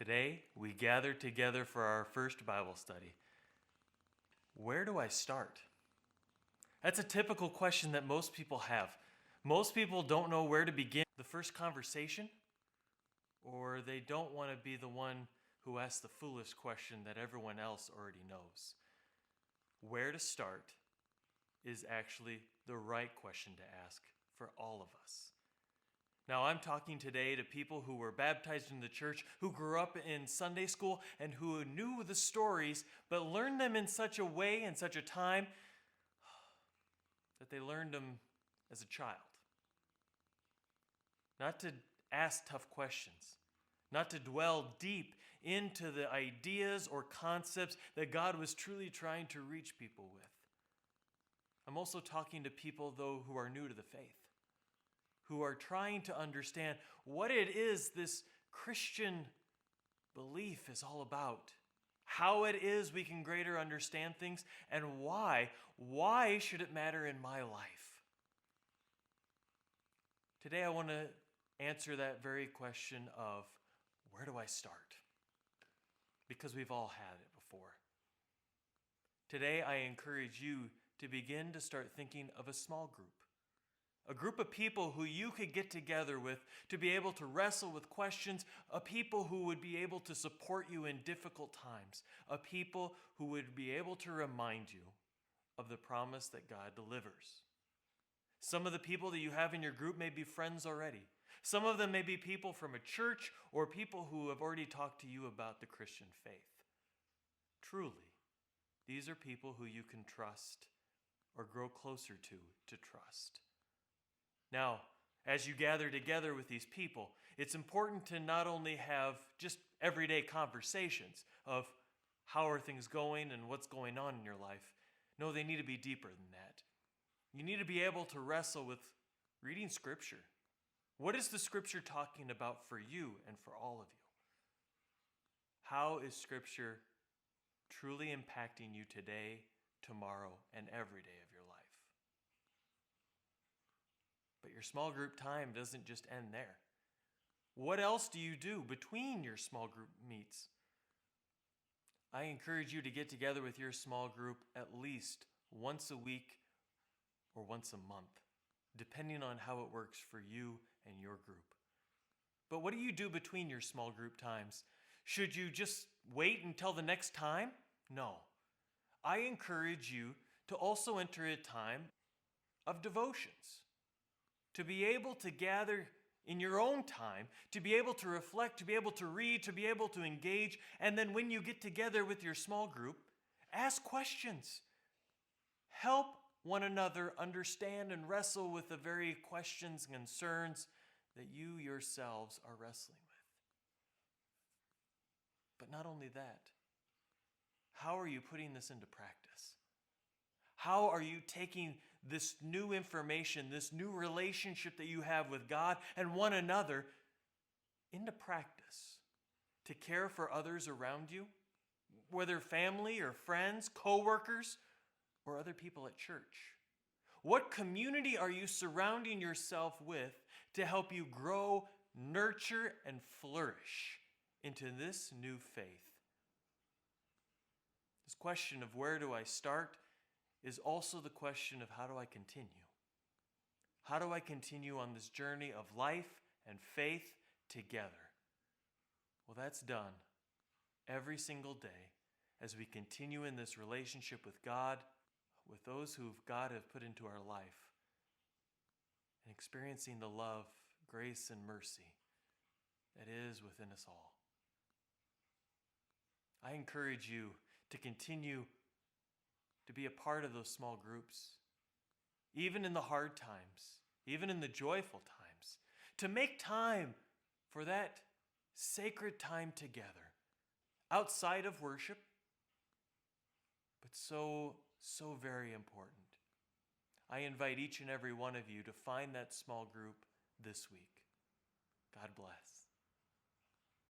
Today, we gather together for our first Bible study. Where do I start? That's a typical question that most people have. Most people don't know where to begin the first conversation, or they don't want to be the one who asks the foolish question that everyone else already knows. Where to start is actually the right question to ask for all of us. Now, I'm talking today to people who were baptized in the church, who grew up in Sunday school, and who knew the stories, but learned them in such a way, in such a time, that they learned them as a child. Not to ask tough questions, not to dwell deep into the ideas or concepts that God was truly trying to reach people with. I'm also talking to people, though, who are new to the faith, who are trying to understand what it is this Christian belief is all about, how it is we can greater understand things, and why. Why should it matter in my life? Today I want to answer that very question of, where do I start? Because we've all had it before. Today I encourage you to begin to start thinking of a small group. A group of people who you could get together with to be able to wrestle with questions, a people who would be able to support you in difficult times, a people who would be able to remind you of the promise that God delivers. Some of the people that you have in your group may be friends already. Some of them may be people from a church or people who have already talked to you about the Christian faith. Truly, these are people who you can trust or grow closer to trust. Now, as you gather together with these people, it's important to not only have just everyday conversations of how are things going and what's going on in your life. No, they need to be deeper than that. You need to be able to wrestle with reading Scripture. What is the Scripture talking about for you and for all of you? How is Scripture truly impacting you today, tomorrow, and every day of your life? But your small group time doesn't just end there. What else do you do between your small group meets? I encourage you to get together with your small group at least once a week or once a month, depending on how it works for you and your group. But what do you do between your small group times? Should you just wait until the next time? No. I encourage you to also enter a time of devotions, to be able to gather in your own time, to be able to reflect, to be able to read, to be able to engage, and then when you get together with your small group, ask questions. Help one another understand and wrestle with the very questions and concerns that you yourselves are wrestling with. But not only that, how are you putting this into practice? How are you taking this new information, this new relationship that you have with God and one another into practice to care for others around you, whether family or friends, co-workers, or other people at church? What community are you surrounding yourself with to help you grow, nurture, and flourish into this new faith? This question of where do I start is also the question of how do I continue? How do I continue on this journey of life and faith together? Well, that's done every single day as we continue in this relationship with God, with those who God has put into our life, and experiencing the love, grace, and mercy that is within us all. I encourage you to continue to be a part of those small groups, even in the hard times, even in the joyful times, to make time for that sacred time together, outside of worship, but so very important. I invite each and every one of you to find that small group this week. God bless.